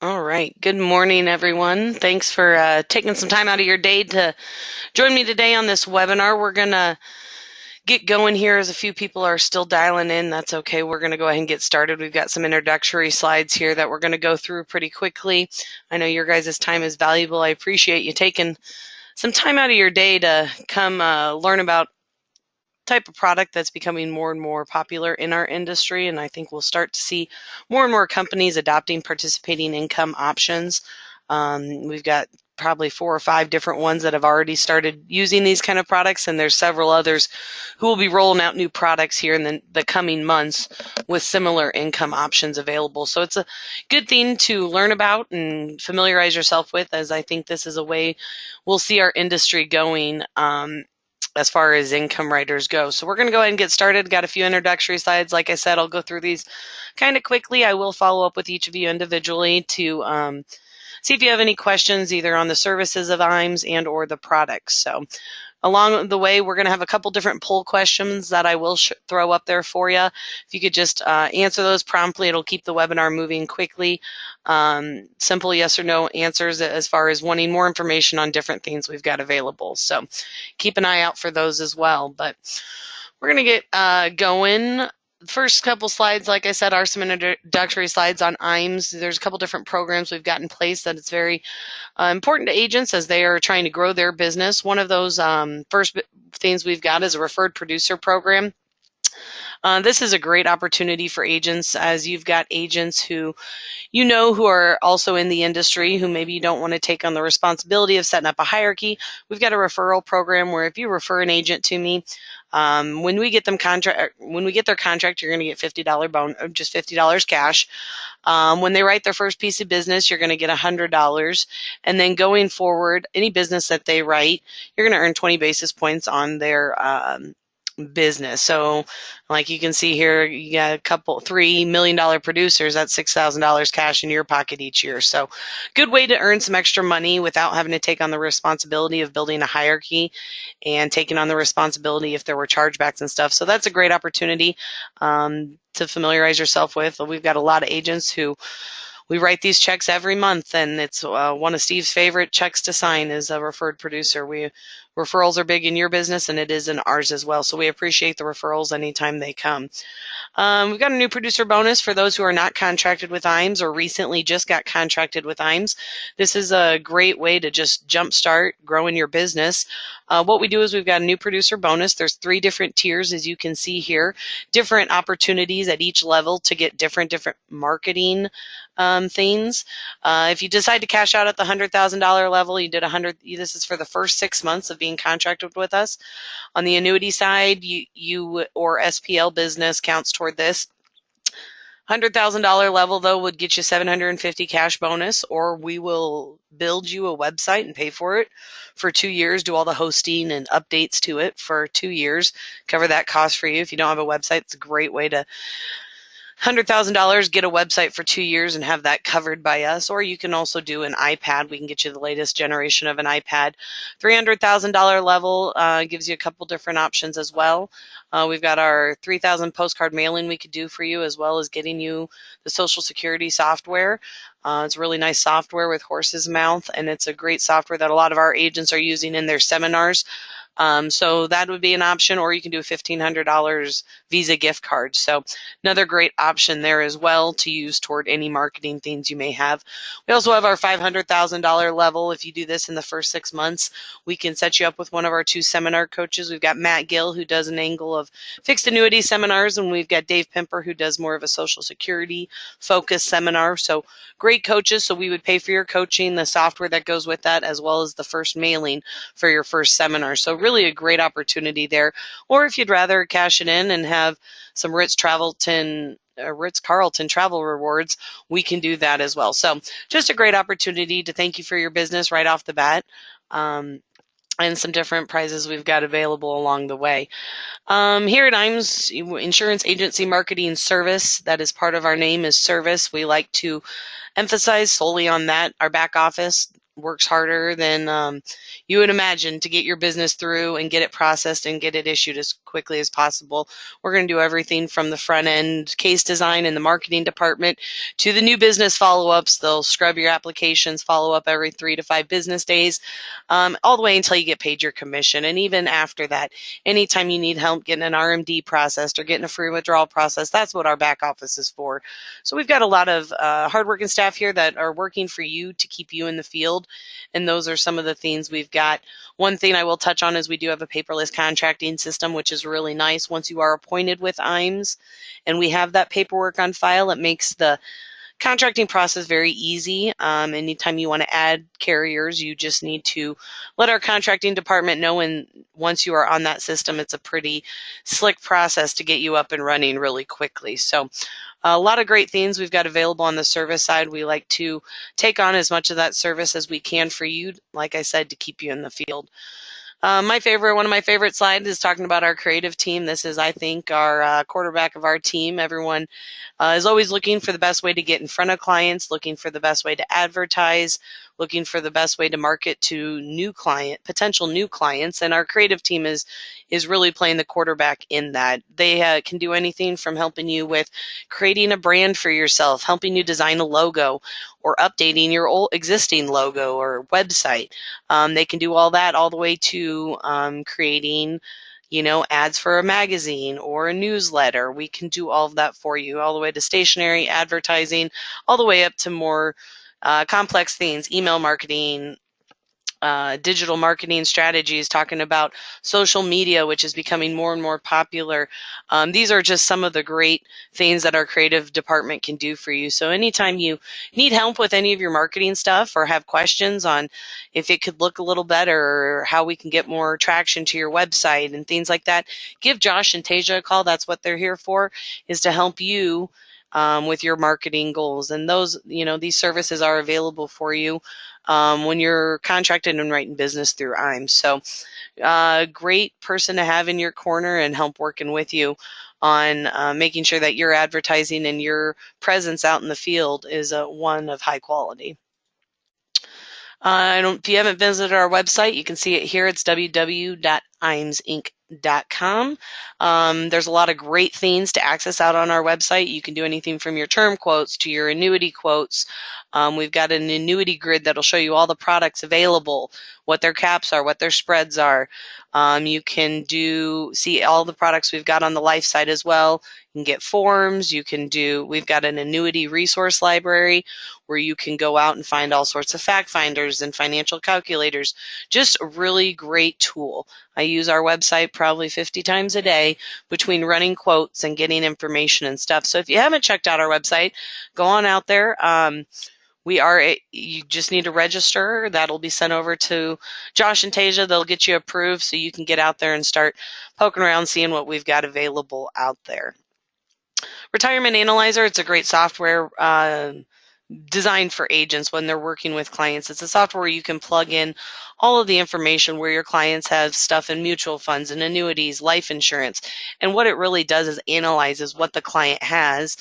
All right. Good morning, everyone. Thanks for taking some time out of your day to join me today on this webinar. We're going to get going here as a few people are still dialing in. That's okay. We're going to go ahead and get started. We've got some introductory slides here that we're going to go through pretty quickly. I know your guys' time is valuable. I appreciate you taking some time out of your day to come learn about type of product that's becoming more and more popular in our industry, and I think we'll start to see more and more companies adopting participating income options. We've got probably 4 or 5 different ones that have already started using these kind of products, and there's several others who will be rolling out new products here in the coming months with similar income options available. So it's a good thing to learn about and familiarize yourself with, as I think this is a way we'll see our industry going as far as income writers go. So we're going to go ahead and get started. Got a few introductory slides. Like I said, I'll go through these kind of quickly. I will follow up with each of you individually to see if you have any questions either on the services of AIIMS and or the products. So along the way, we're going to have a couple different poll questions that I will throw up there for you. If you could just answer those promptly, it'll keep the webinar moving quickly. Simple yes or no answers as far as wanting more information on different things we've got available. So keep an eye out for those as well. But we're going to get going. First couple slides, like I said, are some introductory slides on AIIMS. There's a couple different programs we've got in place that it's very important to agents as they are trying to grow their business. One of those first things we've got is a referred producer program. This is a great opportunity for agents, as you've got agents who who are also in the industry who maybe you don't want to take on the responsibility of setting up a hierarchy. We've got a referral program where if you refer an agent to me, when we get their contract, you're going to get $50 just $50 cash. When they write their first piece of business, you're going to get $100, and then going forward, any business that they write, you're going to earn 20 basis points on their business. So like you can see here, you got a couple $3 million producers, that's $6,000 cash in your pocket each year. So good way to earn some extra money without having to take on the responsibility of building a hierarchy and taking on the responsibility if there were chargebacks and stuff. So that's a great opportunity to familiarize yourself with. We've got a lot of agents who we write these checks every month, and it's one of Steve's favorite checks to sign is a referred producer. Referrals are big in your business, and it is in ours as well. So we appreciate the referrals anytime they come. We've got a new producer bonus for those who are not contracted with AIIMS or recently just got contracted with AIIMS. This is a great way to just jumpstart growing your business. What we do is we've got a new producer bonus. There's 3 different tiers, as you can see here, different opportunities at each level to get different marketing things. If you decide to cash out at the $100,000 level, you did 100. This is for the first 6 months of being contracted with us. On the annuity side, you or SPL business counts toward this. $100,000 level, though, would get you $750 cash bonus, or we will build you a website and pay for it for 2 years, do all the hosting and updates to it for 2 years, cover that cost for you. If you don't have a website, it's a great way to $100,000, get a website for 2 years and have that covered by us. Or you can also do an iPad. We can get you the latest generation of an iPad. $300,000 level gives you a couple different options as well. We've got our 3,000 postcard mailing we could do for you, as well as getting you the Social Security software. It's really nice software with horse's mouth, and it's a great software that a lot of our agents are using in their seminars. So that would be an option, or you can do a $1,500 Visa gift card. So another great option there as well to use toward any marketing things you may have. We also have our $500,000 level. If you do this in the first 6 months, we can set you up with one of our 2 seminar coaches. We've got Matt Gill, who does an angle of fixed annuity seminars, and we've got Dave Pimper, who does more of a Social Security focused seminar. So great coaches. So we would pay for your coaching, the software that goes with that, as well as the first mailing for your first seminar. So really a great opportunity there. Or if you'd rather cash it in and have some Ritz-Carlton travel rewards, we can do that as well. So just a great opportunity to thank you for your business right off the bat. And some different prizes we've got available along the way. Here at AIIMS, Insurance Agency Marketing Service, that is part of our name, is service. We like to emphasize solely on that. Our back office, works harder than you would imagine to get your business through and get it processed and get it issued as quickly as possible. We're going to do everything from the front end case design in the marketing department to the new business follow-ups. They'll scrub your applications, follow up every 3 to 5 business days, all the way until you get paid your commission. And even after that, anytime you need help getting an RMD processed or getting a free withdrawal process, that's what our back office is for. So we've got a lot of hardworking staff here that are working for you to keep you in the field, and those are some of the things we've got. One thing I will touch on is we do have a paperless contracting system, which is really nice. Once you are appointed with AIIMS and we have that paperwork on file, it makes the contracting process very easy. Anytime you want to add carriers, you just need to let our contracting department know, and once you are on that system, it's a pretty slick process to get you up and running really quickly. So a lot of great things we've got available on the service side. We like to take on as much of that service as we can for you, like I said, to keep you in the field. One of my favorite slides is talking about our creative team. This is, I think, our quarterback of our team. Everyone is always looking for the best way to get in front of clients, looking for the best way to advertise, looking for the best way to market to potential new clients. And our creative team is really playing the quarterback in that. They can do anything from helping you with creating a brand for yourself, helping you design a logo, or updating your old existing logo or website. They can do all that all the way to creating ads for a magazine or a newsletter. We can do all of that for you, all the way to stationery, advertising, all the way up to more complex things, email marketing, digital marketing strategies, talking about social media, which is becoming more and more popular. These are just some of the great things that our creative department can do for you. So anytime you need help with any of your marketing stuff or have questions on if it could look a little better or how we can get more traction to your website and things like that, give Josh and Tasia a call. That's what they're here for, is to help you with your marketing goals. And these services are available for you when you're contracted and writing business through AIIMS. So great person to have in your corner and help working with you on making sure that your advertising and your presence out in the field is one of high quality. If you haven't visited our website, you can see it here. It's www.aimsinc.com. There's a lot of great things to access out on our website. You can do anything from your term quotes to your annuity quotes. We've got an annuity grid that'll show you all the products available, what their caps are, what their spreads are. You can see all the products we've got on the life side as well. You can get forms. We've got an annuity resource library where you can go out and find all sorts of fact finders and financial calculators. Just a really great tool. I use our website probably 50 times a day between running quotes and getting information and stuff. So if you haven't checked out our website, go on out there. You just need to register. That'll be sent over to Josh and Tasia. They'll get you approved so you can get out there and start poking around, seeing what we've got available out there. Retirement Analyzer, it's a great software designed for agents when they're working with clients. It's a software where you can plug in all of the information where your clients have stuff in mutual funds and annuities, life insurance. And what it really does is analyzes what the client has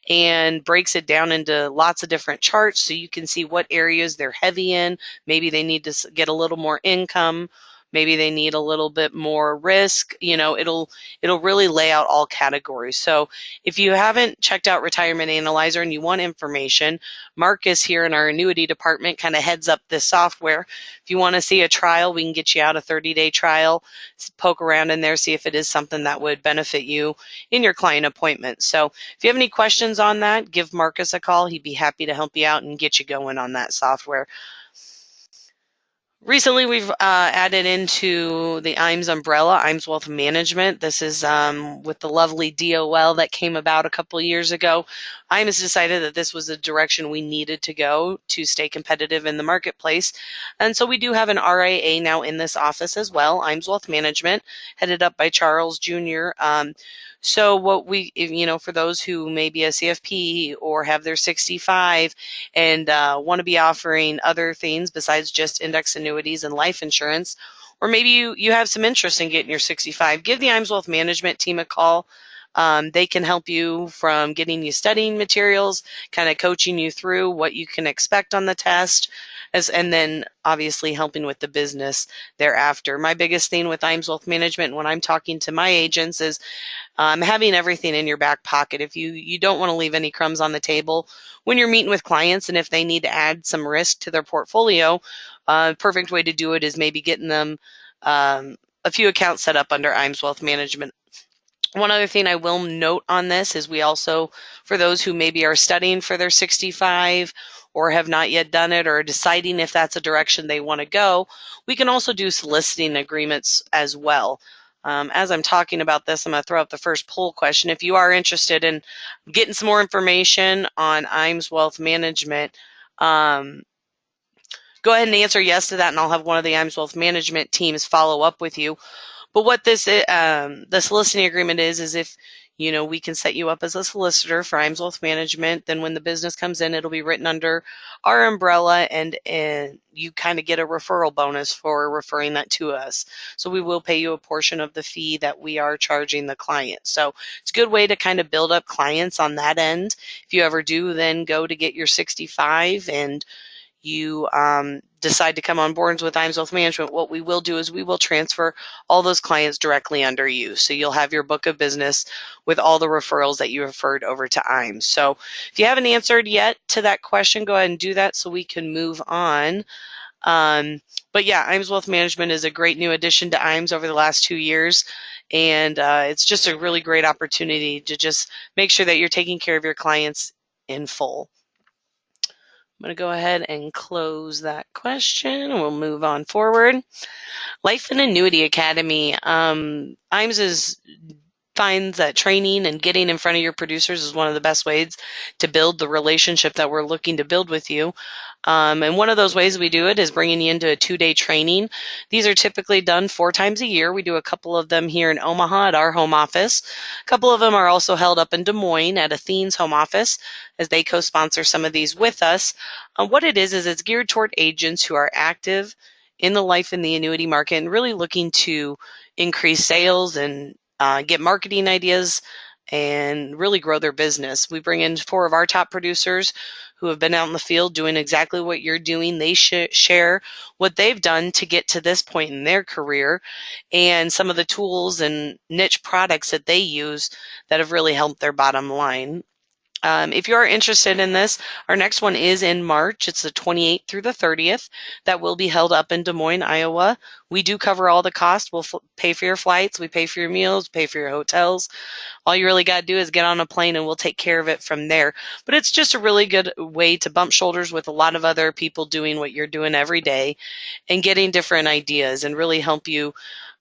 and breaks it down into lots of different charts so you can see what areas they're heavy in. Maybe they need to get a little more income. Maybe they need a little bit more risk. It'll really lay out all categories. So if you haven't checked out Retirement Analyzer and you want information, Marcus here in our annuity department kind of heads up this software. If you want to see a trial, we can get you out a 30-day trial, poke around in there, see if it is something that would benefit you in your client appointment. So if you have any questions on that, give Marcus a call. He'd be happy to help you out and get you going on that software. Recently, we've added into the AIIMS umbrella, AIIMS Wealth Management. This is with the lovely DOL that came about a couple of years ago. AIIMS decided that this was the direction we needed to go to stay competitive in the marketplace. And so we do have an RIA now in this office as well, AIIMS Wealth Management, headed up by Charles Jr. So for those who may be a CFP or have their 65 and want to be offering other things besides just index annuities and life insurance, or maybe you have some interest in getting your 65, give the AIIMS Wealth Management team a call. They can help you from getting you studying materials, kind of coaching you through what you can expect on the test, and then obviously helping with the business thereafter. My biggest thing with AIIMS Wealth Management when I'm talking to my agents is having everything in your back pocket. If you don't want to leave any crumbs on the table when you're meeting with clients, and if they need to add some risk to their portfolio, perfect way to do it is maybe getting them a few accounts set up under AIIMS Wealth Management. One other thing I will note on this is we also, for those who maybe are studying for their 65 or have not yet done it or deciding if that's a direction they want to go, we can also do soliciting agreements as well. As I'm talking about this, I'm going to throw up the first poll question. If you are interested in getting some more information on AIIMS Wealth Management, go ahead and answer yes to that, and I'll have one of the AIIMS Wealth Management teams follow up with you. But what this the soliciting agreement is if we can set you up as a solicitor for AIIMS Wealth Management. Then when the business comes in, it'll be written under our umbrella, and you kind of get a referral bonus for referring that to us. So we will pay you a portion of the fee that we are charging the client. So it's a good way to kind of build up clients on that end. If you ever do then go to get your 65 and you decide to come on board with AIIMS Wealth Management, what we will do is we will transfer all those clients directly under you. So you'll have your book of business with all the referrals that you referred over to AIIMS. So if you haven't answered yet to that question, go ahead and do that so we can move on. But yeah, AIIMS Wealth Management is a great new addition to AIIMS over the last 2 years. And it's just a really great opportunity to just make sure that you're taking care of your clients in full. I'm going to go ahead and close that question, and we'll move on forward. Life and Annuity Academy. AIIMS finds that training and getting in front of your producers is one of the best ways to build the relationship that we're looking to build with you. And one of those ways we do it is bringing you into a 2-day training. These are typically done 4 times a year. We do a couple of them here in Omaha at our home office. A couple of them are also held up in Des Moines at Athene's home office, as they co-sponsor some of these with us. What it is it's geared toward agents who are active in the life and the annuity market and really looking to increase sales and get marketing ideas and really grow their business. We bring in 4 of our top producers who have been out in the field doing exactly what you're doing. They share what they've done to get to this point in their career and some of the tools and niche products that they use that have really helped their bottom line. If you are interested in this, our next one is in March. It's the 28th through the 30th. That will be held up in Des Moines, Iowa. We do cover all the costs. We'll pay for your flights. We pay for your meals, pay for your hotels. All you really got to do is get on a plane and we'll take care of it from there. But it's just a really good way to bump shoulders with a lot of other people doing what you're doing every day and getting different ideas and really help you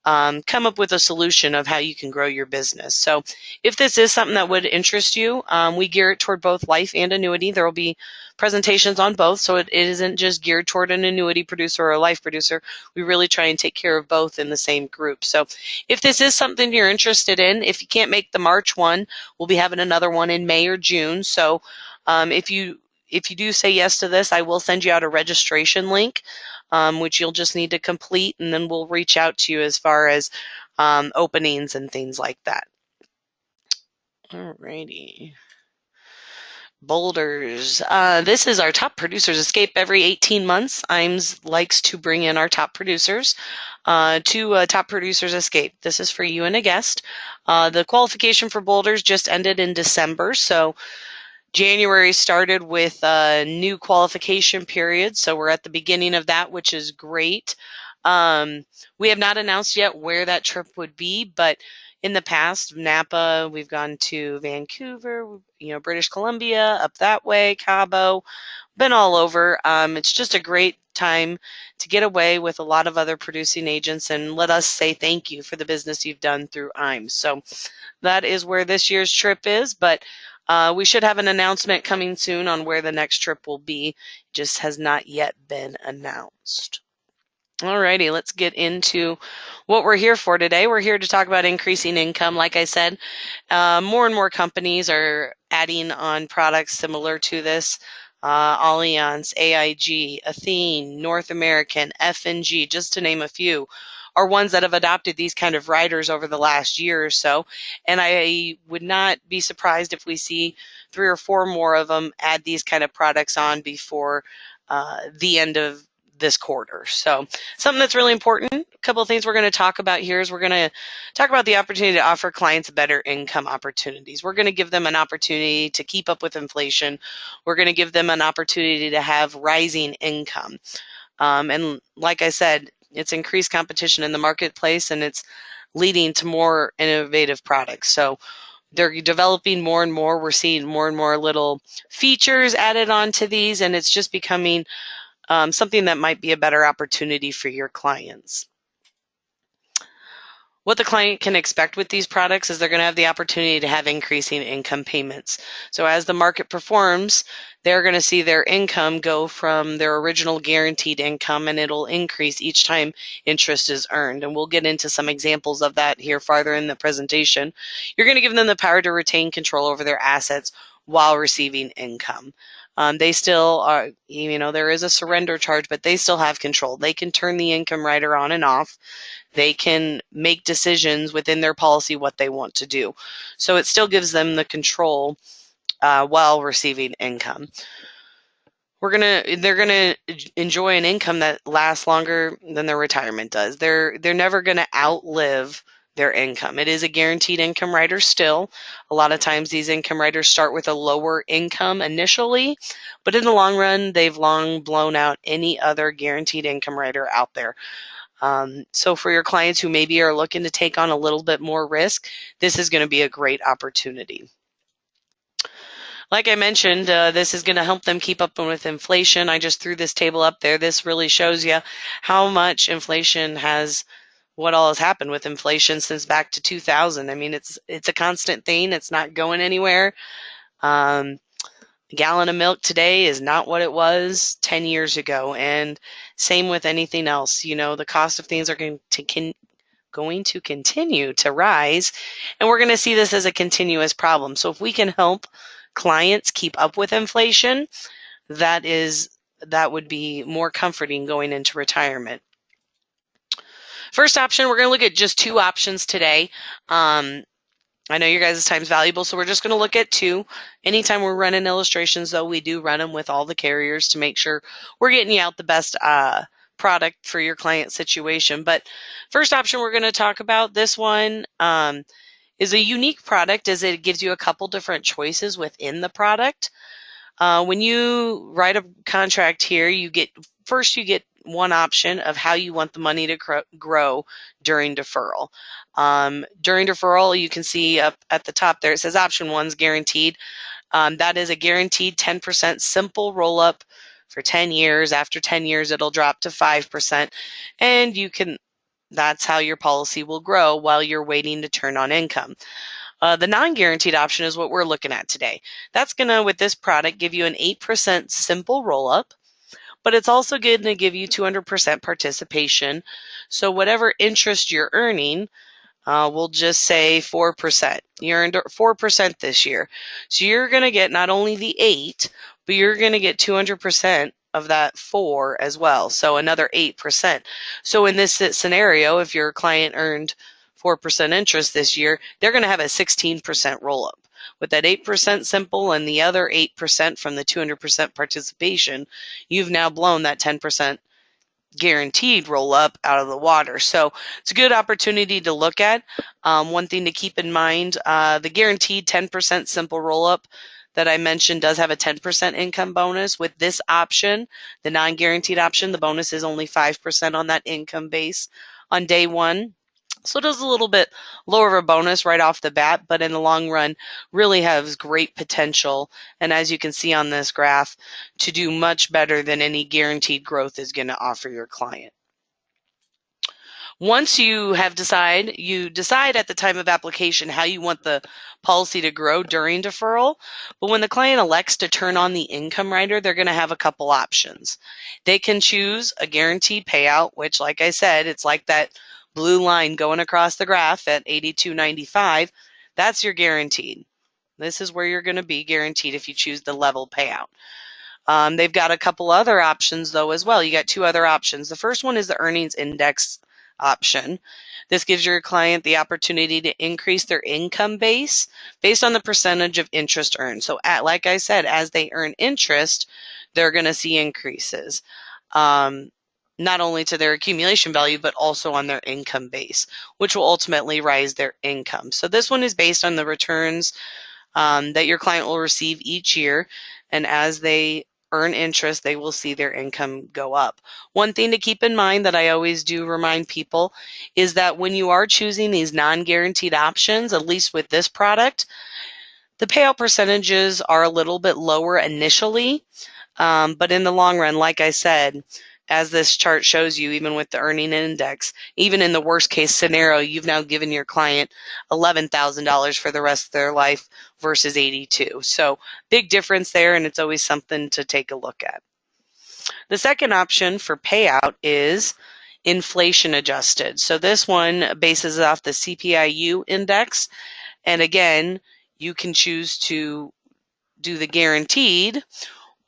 come up with a solution of how you can grow your business. So if this is something that would interest you, we gear it toward both life and annuity. There will be presentations on both, so it isn't just geared toward an annuity producer or a life producer. We really try and take care of both in the same group. So if this is something you're interested in, if you can't make the March one, we'll be having another one in May or June. So if you do say yes to this, I will send you out a registration link, which you'll just need to complete, and then we'll reach out to you as far as openings and things like that. Alrighty. Boulders. This is our top producers escape every 18 months. AIIMS likes to bring in our top producers to top producers escape. This is for you and a guest. The qualification for Boulders just ended in December, so January started with a new qualification period, so we're at the beginning of that, which is great. We have not announced yet where that trip would be, but in the past, Napa, we've gone to Vancouver, British Columbia, up that way, Cabo, been all over. It's just a great time to get away with a lot of other producing agents and let us say thank you for the business you've done through AIIMS. So that is where this year's trip is, but we should have an announcement coming soon on where the next trip will be. It just has not yet been announced. Alrighty, let's get into what we're here for today. We're here to talk about increasing income. Like I said, more and more companies are adding on products similar to this. Allianz, AIG, Athene, North American, F&G, just to name a few, are ones that have adopted these kind of riders over the last year or so. And I would not be surprised if we see 3 or 4 more of them add these kind of products on before the end of this quarter. So something that's really important, a couple of things we're going to talk about here is we're going to talk about the opportunity to offer clients better income opportunities. We're going to give them an opportunity to keep up with inflation. We're going to give them an opportunity to have rising income. And like I said, it's increased competition in the marketplace, and it's leading to more innovative products. So they're developing more and more. We're seeing more and more little features added onto these, and it's just becoming something that might be a better opportunity for your clients. What the client can expect with these products is they're going to have the opportunity to have increasing income payments. So as the market performs, they're going to see their income go from their original guaranteed income, and it'll increase each time interest is earned. And we'll get into some examples of that here farther in the presentation. You're going to give them the power to retain control over their assets while receiving income. They still are, there is a surrender charge, but they still have control. They can turn the income rider on and off. They can make decisions within their policy what they want to do. So it still gives them the control while receiving income. They're gonna enjoy an income that lasts longer than their retirement does. They're never gonna outlive their income. It is a guaranteed income rider still. A lot of times these income riders start with a lower income initially, but in the long run, they've long blown out any other guaranteed income rider out there. So for your clients who maybe are looking to take on a little bit more risk, this is going to be a great opportunity. Like I mentioned, this is going to help them keep up with inflation. I just threw this table up there. This really shows you how much inflation what all has happened with inflation since back to 2000. I mean, it's a constant thing. It's not going anywhere. A gallon of milk today is not what it was 10 years ago. And same with anything else. The cost of things are going to continue to rise, and we're going to see this as a continuous problem. So if we can help clients keep up with inflation, that would be more comforting going into retirement. First option, we're going to look at just 2 options today. I know your guys' time is valuable, so we're just going to look at 2. Anytime we're running illustrations, though, we do run them with all the carriers to make sure we're getting you out the best product for your client situation. But first option we're going to talk about, this one is a unique product as it gives you a couple different choices within the product. When you write a contract here, you get one option of how you want the money to grow during deferral. During deferral, you can see up at the top there, it says option 1's guaranteed. That is a guaranteed 10% simple roll-up for 10 years. After 10 years, it'll drop to 5%. And that's how your policy will grow while you're waiting to turn on income. The non-guaranteed option is what we're looking at today. That's going to, with this product, give you an 8% simple roll-up, but it's also going to give you 200% participation. So whatever interest you're earning, we'll just say 4%. You earned 4% this year. So you're going to get not only the 8, but you're going to get 200% of that 4 as well. So another 8%. So in this scenario, if your client earned 4% interest this year, they're going to have a 16% roll-up. With that 8% simple and the other 8% from the 200% participation, you've now blown that 10% guaranteed roll up out of the water. So it's a good opportunity to look at. One thing to keep in mind, the guaranteed 10% simple roll up that I mentioned does have a 10% income bonus. With this option, the non-guaranteed option, the bonus is only 5% on that income base on day 1. So it does a little bit lower of a bonus right off the bat, but in the long run really has great potential. And as you can see on this graph, to do much better than any guaranteed growth is going to offer your client. Once you decide at the time of application how you want the policy to grow during deferral. But when the client elects to turn on the income rider, they're going to have a couple options. They can choose a guaranteed payout, which, like I said, it's like that blue line going across the graph at $82.95. That's your guaranteed. This is where you're going to be guaranteed if you choose the level payout. They've got a couple other options, though, as well. You got 2 other options. The first one is the earnings index option. This gives your client the opportunity to increase their income base based on the percentage of interest earned. So like I said, as they earn interest, they're going to see increases. Not only to their accumulation value, but also on their income base, which will ultimately rise their income. So this one is based on the returns that your client will receive each year. And as they earn interest, they will see their income go up. One thing to keep in mind that I always do remind people is that when you are choosing these non-guaranteed options, at least with this product, the payout percentages are a little bit lower initially. But in the long run, like I said, as this chart shows you, even with the earning index, even in the worst case scenario, you've now given your client $11,000 for the rest of their life versus 82. So big difference there, and it's always something to take a look at. The second option for payout is inflation adjusted. So this one bases off the CPIU index. And again, you can choose to do the guaranteed,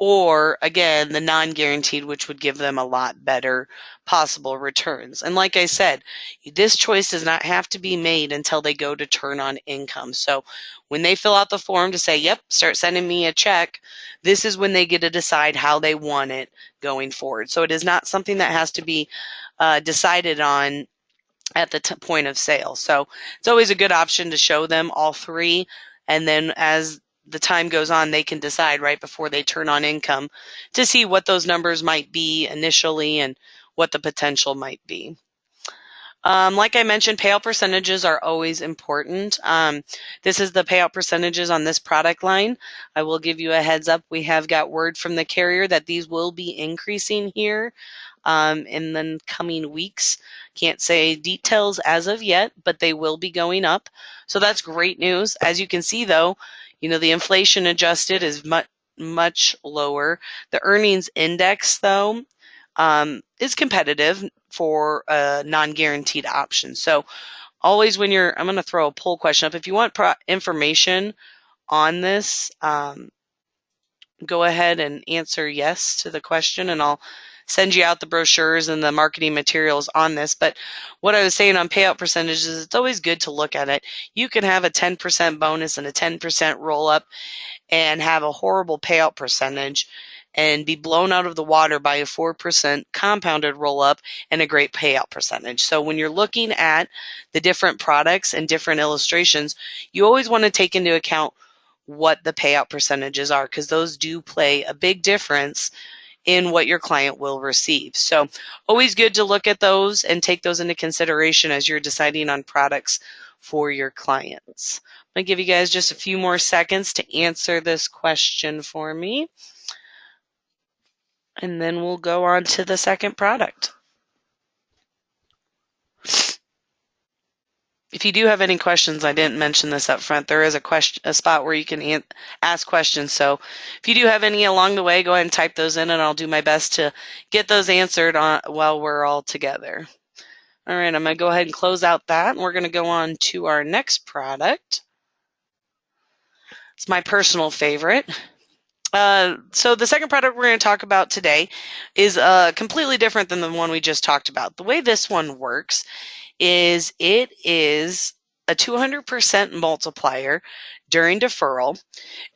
or again, the non-guaranteed, which would give them a lot better possible returns. And like I said, this choice does not have to be made until they go to turn on income. So when they fill out the form to say, yep, start sending me a check, this is when they get to decide how they want it going forward. So it is not something that has to be decided on at the point of sale. So it's always a good option to show them all three. And then as the time goes on, they can decide right before they turn on income to see what those numbers might be initially and what the potential might be. Like I mentioned, payout percentages are always important. This is the payout percentages on this product line. I will give you a heads up. We have got word from the carrier that these will be increasing here in the coming weeks. Can't say details as of yet, but they will be going up. So that's great news. As you can see, though, the inflation adjusted is much lower. The earnings index, though, is competitive for a non-guaranteed option. So always when I'm going to throw a poll question up. If you want information on this, go ahead and answer yes to the question, and I'll send you out the brochures and the marketing materials on this. But what I was saying on payout percentages, it's always good to look at it. You can have a 10% bonus and a 10% roll up and have a horrible payout percentage and be blown out of the water by a 4% compounded roll up and a great payout percentage. So when you're looking at the different products and different illustrations, you always want to take into account what the payout percentages are, because those do play a big difference in what your client will receive. So always good to look at those and take those into consideration as you're deciding on products for your clients. I'm going to give you guys just a few more seconds to answer this question for me, and then we'll go on to the second product. If you do have any questions, I didn't mention this up front, there is a spot where you can ask questions. So if you do have any along the way, go ahead and type those in, and I'll do my best to get those answered while we're all together. All right, I'm going to go ahead and close out that, and we're going to go on to our next product. It's my personal favorite. So the second product we're going to talk about today is completely different than the one we just talked about. The way this one works is it is a 200% multiplier during deferral,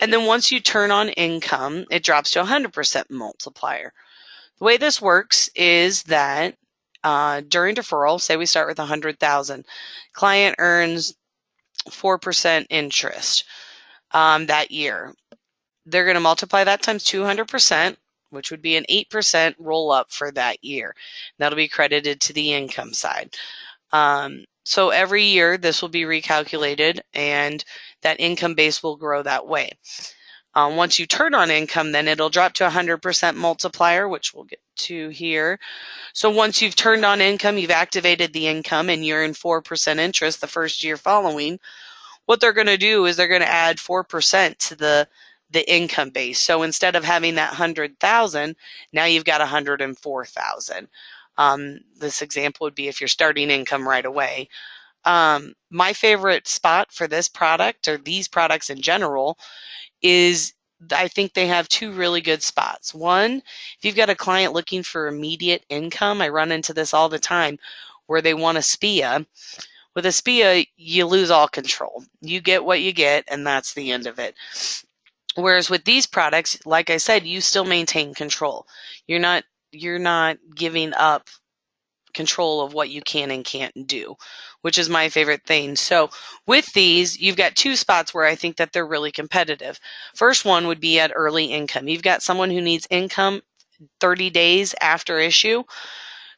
and then once you turn on income, it drops to 100% multiplier. The way this works is that during deferral, say we start with 100,000, client earns 4% interest that year. They're going to multiply that times 200%, which would be an 8% roll up for that year. That'll be credited to the income side. So every year this will be recalculated, and that income base will grow that way. Once you turn on income, then it'll drop to 100% multiplier, which we'll get to here. So once you've turned on income, you've activated the income, and you're in 4% interest the first year following, what they're going to do is they're going to add 4% to the income base. So instead of having that 100,000, now you've got 104,000. This example would be if you're starting income right away. My favorite spot for this product, or these products in general, is I think they have two really good spots. One, if you've got a client looking for immediate income, I run into this all the time, where they want a SPIA. With a SPIA, you lose all control. You get what you get, and that's the end of it. Whereas with these products, like I said, you still maintain control. You're not giving up control of what you can and can't do, which is my favorite thing. So with these, you've got two spots where I think that they're really competitive. First one would be at early income. You've got someone who needs income 30 days after issue.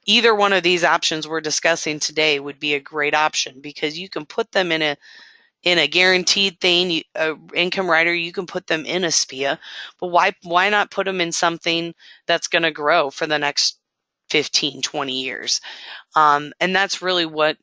Either one of these options we're discussing today would be a great option because you can put them in a guaranteed thing, income rider. You can put them in a SPIA, but why not put them in something that's going to grow for the next 15, 20 years? And that's really what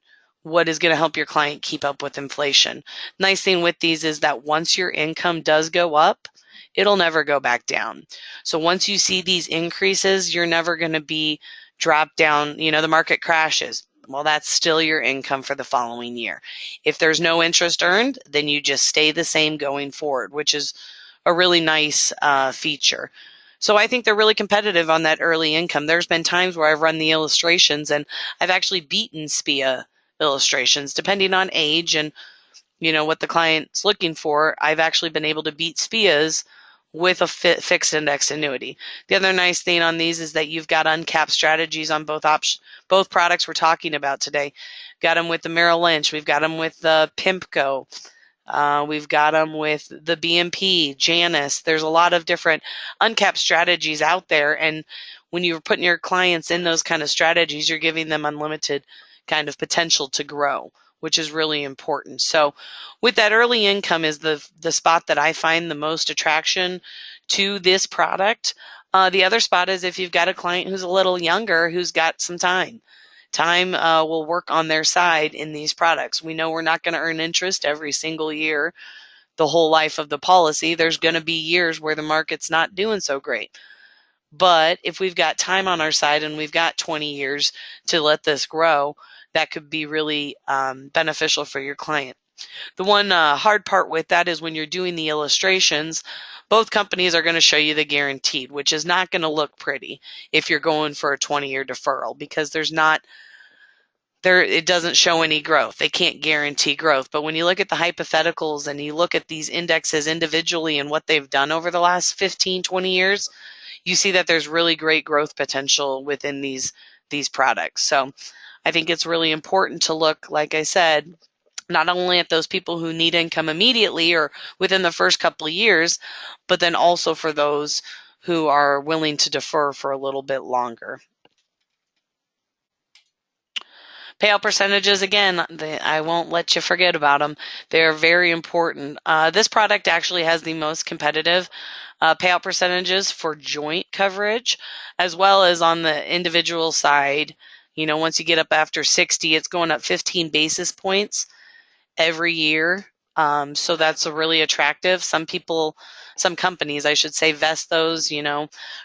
is going to help your client keep up with inflation. Nice thing with these is that once your income does go up, it'll never go back down. So once you see these increases, you're never going to be dropped down. The market crashes. Well, that's still your income for the following year. If there's no interest earned, then you just stay the same going forward, which is a really nice feature. So I think they're really competitive on that early income. There's been times where I've run the illustrations and I've actually beaten SPIA illustrations depending on age and what the client's looking for. I've actually been able to beat SPIAs with a fixed index annuity. The other nice thing on these is that you've got uncapped strategies on both products we're talking about today. Got them with the Merrill Lynch. We've got them with the PIMCO. We've got them with the BMP, Janus. There's a lot of different uncapped strategies out there. And when you're putting your clients in those kind of strategies, you're giving them unlimited kind of potential to grow, which is really important. So with that early income is the spot that I find the most attraction to this product. The other spot is if you've got a client who's a little younger, who's got some time. Time will work on their side in these products. We know we're not going to earn interest every single year, the whole life of the policy. There's going to be years where the market's not doing so great. But if we've got time on our side and we've got 20 years to let this grow, that could be really beneficial for your client. The one hard part with that is when you're doing the illustrations, both companies are going to show you the guaranteed, which is not going to look pretty if you're going for a 20-year deferral because it doesn't show any growth. They can't guarantee growth. But when you look at the hypotheticals and you look at these indexes individually and what they've done over the last 15, 20 years, you see that there's really great growth potential within these products. So I think it's really important to look, like I said, not only at those people who need income immediately or within the first couple of years, but then also for those who are willing to defer for a little bit longer. Payout percentages, again, I won't let you forget about them. They're very important. This product actually has the most competitive payout percentages for joint coverage, as well as on the individual side. Once you get up after 60, it's going up 15 basis points every year. So that's a really attractive. Some companies, I should say, vest those,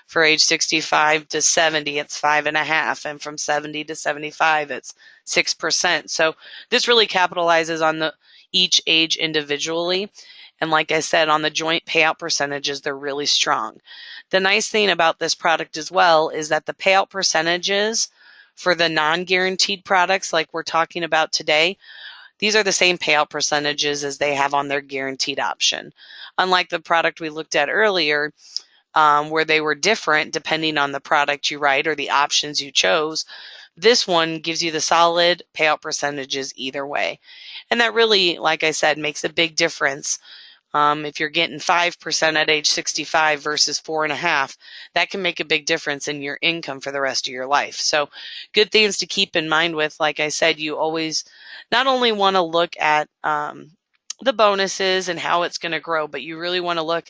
for age 65 to 70, it's 5.5%. And from 70 to 75, it's 6%. So this really capitalizes on each age individually. And like I said, on the joint payout percentages, they're really strong. The nice thing about this product as well is that the payout percentages for the non-guaranteed products like we're talking about today, these are the same payout percentages as they have on their guaranteed option. Unlike the product we looked at earlier, where they were different depending on the product you write or the options you chose, this one gives you the solid payout percentages either way. And that really, like I said, makes a big difference. If you're getting 5% at age 65 versus 4.5%, that can make a big difference in your income for the rest of your life. So good things to keep in mind with, like I said, you always not only want to look at the bonuses and how it's going to grow, but you really want to look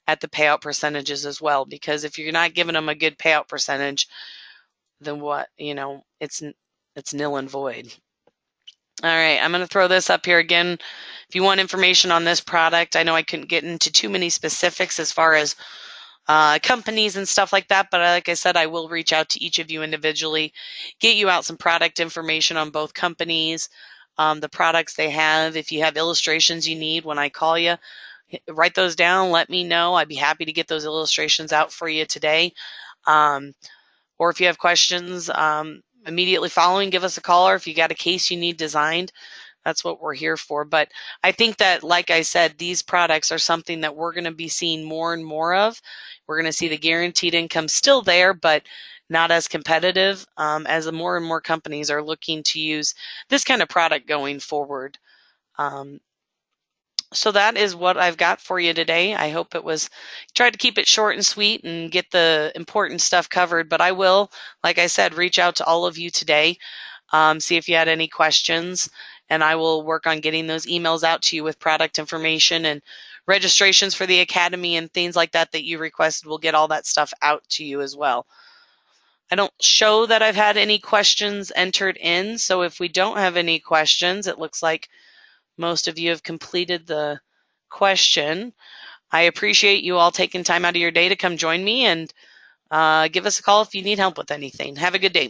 at the payout percentages as well, because if you're not giving them a good payout percentage, then it's nil and void. All right, I'm going to throw this up here again. If you want information on this product, I know I couldn't get into too many specifics as far as companies and stuff like that, but like I said, I will reach out to each of you individually, get you out some product information on both companies, the products they have. If you have illustrations you need when I call you, write those down, let me know. I'd be happy to get those illustrations out for you today. Or if you have questions, immediately following, give us a call, or if you got a case you need designed, that's what we're here for. But I think that, like I said, these products are something that we're going to be seeing more and more of. We're going to see the guaranteed income still there, but not as competitive, as more and more companies are looking to use this kind of product going forward. Um, so that is what I've got for you today. I hope it was, tried to keep it short and sweet and get the important stuff covered. But I will, like I said, reach out to all of you today, see if you had any questions, and I will work on getting those emails out to you with product information and registrations for the academy and things like that that you requested. We'll get all that stuff out to you as well. I don't show that I've had any questions entered in, so if we don't have any questions, it looks like most of you have completed the question. I appreciate you all taking time out of your day to come join me, and give us a call if you need help with anything. Have a good day.